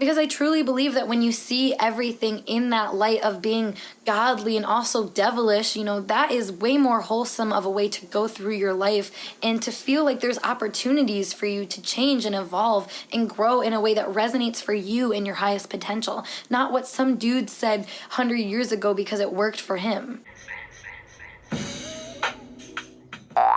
Because I truly believe that when you see everything in that light of being godly and also devilish, that is way more wholesome of a way to go through your life and to feel like there's opportunities for you to change and evolve and grow in a way that resonates for you and your highest potential, not what some dude said 100 years ago because it worked for him.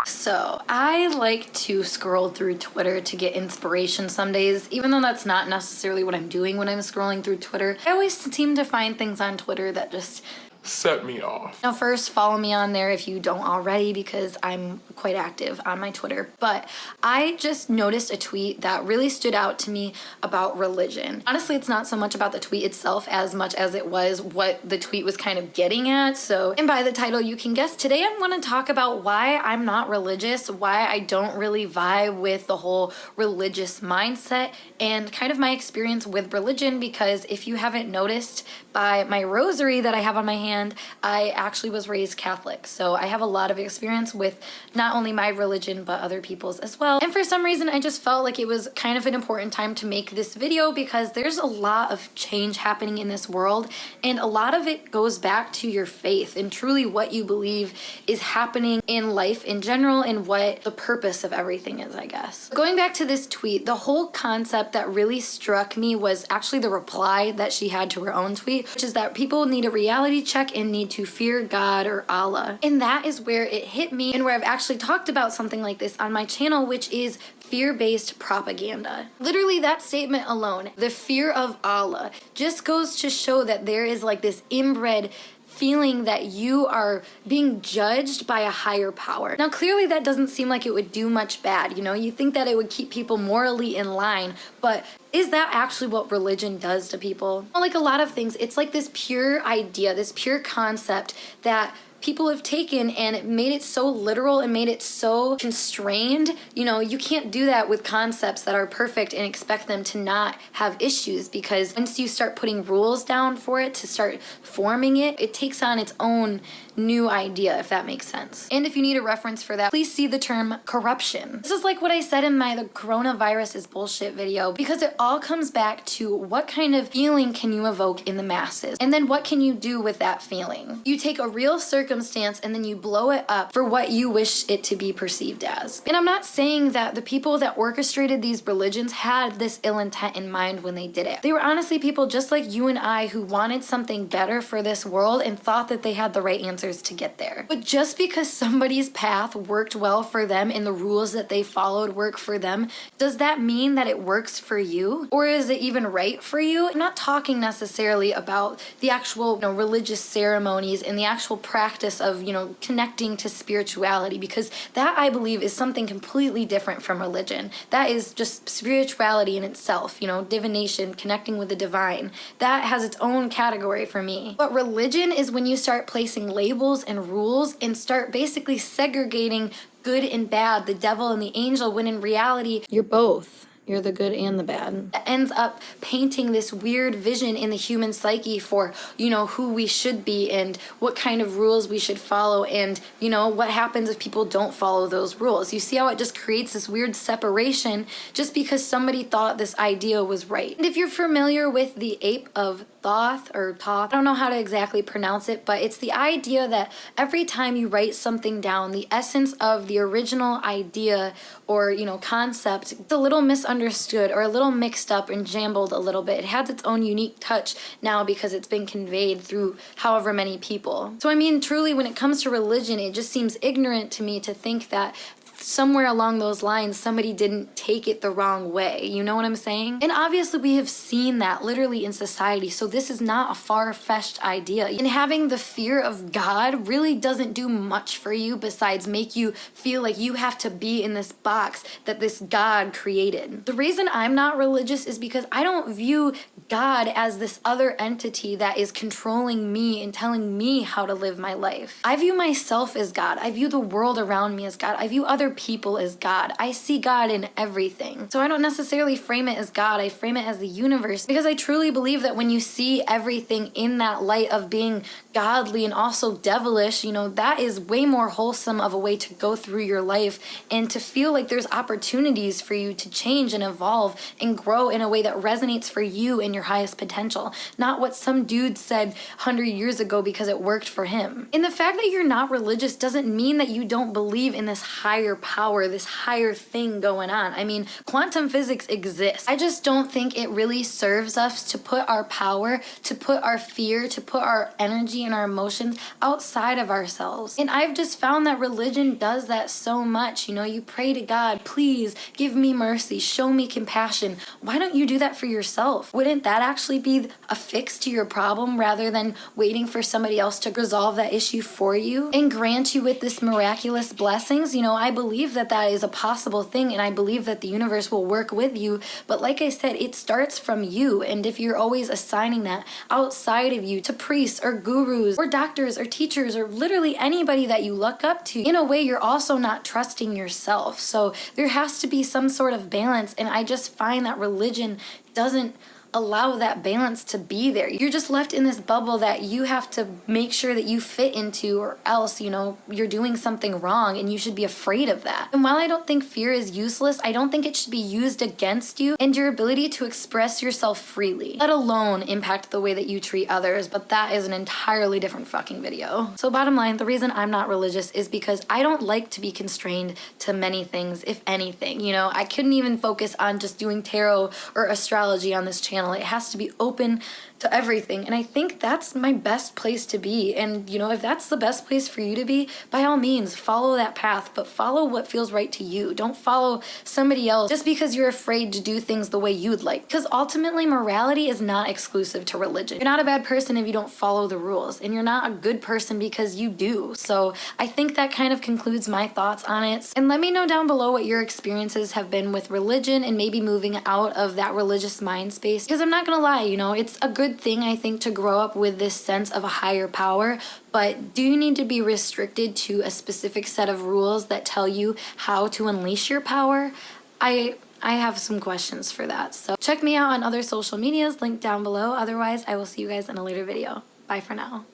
So I like to scroll through Twitter to get inspiration some days, even though that's not necessarily what I'm doing when I'm scrolling through Twitter. I always seem to find things on Twitter that just set me off. Now first, follow me on there if you don't already, because I'm quite active on my Twitter. But I just noticed a tweet that really stood out to me about religion. Honestly, it's not so much about the tweet itself as much as it was what the tweet was kind of getting at. So, and by the title, you can guess today I'm going to talk about why I'm not religious, why I don't really vibe with the whole religious mindset, and kind of my experience with religion, because if you haven't noticed by my rosary that I have on my hand, I actually was raised Catholic, so I have a lot of experience with not only my religion but other people's as well. And for some reason I just felt like it was kind of an important time to make this video, because there's a lot of change happening in this world, and a lot of it goes back to your faith and truly what you believe is happening in life in general and what the purpose of everything is, I guess. Going back to this tweet, the whole concept that really struck me was actually the reply that she had to her own tweet, which is that people need a reality check and need to fear God or Allah. And that is where it hit me, and where I've actually talked about something like this on my channel, which is fear-based propaganda. Literally, that statement alone, the fear of Allah, just goes to show that there is like this inbred feeling that you are being judged by a higher power. Now, clearly that doesn't seem like it would do much bad, you think that it would keep people morally in line, but is that actually what religion does to people? Well, like a lot of things, it's like this pure idea, this pure concept that people have taken and it made it so literal and made it so constrained. You can't do that with concepts that are perfect and expect them to not have issues, because once you start putting rules down for it to start forming it, it takes on its own new idea, if that makes sense. And if you need a reference for that, please see the term corruption. This is like what I said in the coronavirus is bullshit video, because it all comes back to what kind of feeling can you evoke in the masses, and then what can you do with that feeling. You take a real circumstance and then you blow it up for what you wish it to be perceived as. And I'm not saying that the people that orchestrated these religions had this ill intent in mind when they did it. They were honestly people just like you and I who wanted something better for this world and thought that they had the right answer to get there. But just because somebody's path worked well for them and the rules that they followed work for them, does that mean that it works for you? Or is it even right for you? I'm not talking necessarily about the actual religious ceremonies and the actual practice of connecting to spirituality, because that, I believe, is something completely different from religion. That is just spirituality in itself, divination, connecting with the divine. That has its own category for me. But religion is when you start placing labels and rules and start basically segregating good and bad, the devil and the angel, when in reality, you're both. You're the good and the bad. It ends up painting this weird vision in the human psyche for, who we should be and what kind of rules we should follow, and, what happens if people don't follow those rules. You see how it just creates this weird separation just because somebody thought this idea was right. And if you're familiar with the ape of Thoth, I don't know how to exactly pronounce it, but it's the idea that every time you write something down, the essence of the original idea or, concept, it's a little misunderstood or a little mixed up and jambled a little bit. It has its own unique touch now because it's been conveyed through however many people. So I mean, truly, when it comes to religion, it just seems ignorant to me to think that somewhere along those lines somebody didn't take it the wrong way. You know what I'm saying? And obviously we have seen that literally in society, so this is not a far-fetched idea. And having the fear of God really doesn't do much for you besides make you feel like you have to be in this box that this God created. The reason I'm not religious is because I don't view God as this other entity that is controlling me and telling me how to live my life. I view myself as God. I view the world around me as God. I view other people as God. I see God in everything. So I don't necessarily frame it as God, I frame it as the universe, because I truly believe that when you see everything in that light of being godly and also devilish, you know, that is way more wholesome of a way to go through your life and to feel like there's opportunities for you to change and evolve and grow in a way that resonates for you and your highest potential, not what some dude said 100 years ago because it worked for him. And the fact that you're not religious doesn't mean that you don't believe in this higher power, this higher thing going on. I mean, quantum physics exists. I just don't think it really serves us to put our power, to put our fear, to put our energy and our emotions outside of ourselves. And I've just found that religion does that so much. You know, you pray to God, please give me mercy, show me compassion. Why don't you do that for yourself? Wouldn't that actually be a fix to your problem rather than waiting for somebody else to resolve that issue for you and grant you with this miraculous blessings? You know, I believe that that is a possible thing, and I believe that the universe will work with you. But like I said, it starts from you. And if you're always assigning that outside of you to priests or gurus or doctors or teachers or literally anybody that you look up to, in a way, you're also not trusting yourself. So there has to be some sort of balance. And I just find that religion doesn't allow that balance to be there. You're just left in this bubble that you have to make sure that you fit into, or else, you know, you're doing something wrong and you should be afraid of that. And while I don't think fear is useless, I don't think it should be used against you and your ability to express yourself freely, let alone impact the way that you treat others. But that is an entirely different fucking video. So bottom line, the reason I'm not religious is because I don't like to be constrained to many things, if anything. You know, I couldn't even focus on just doing tarot or astrology on this channel. It has to be open to everything, and I think that's my best place to be. And you know, if that's the best place for you to be, by all means follow that path, but follow what feels right to you. Don't follow somebody else just because you're afraid to do things the way you'd like, because ultimately morality is not exclusive to religion. You're not a bad person if you don't follow the rules, and you're not a good person because you do. So I think that kind of concludes my thoughts on it. And let me know down below what your experiences have been with religion and maybe moving out of that religious mind space, because I'm not gonna lie, you know, it's a good thing, I think, to grow up with this sense of a higher power. But do you need to be restricted to a specific set of rules that tell you how to unleash your power? I have some questions for that. So check me out on other social medias, linked down below. Otherwise, I will see you guys in a later video. Bye for now.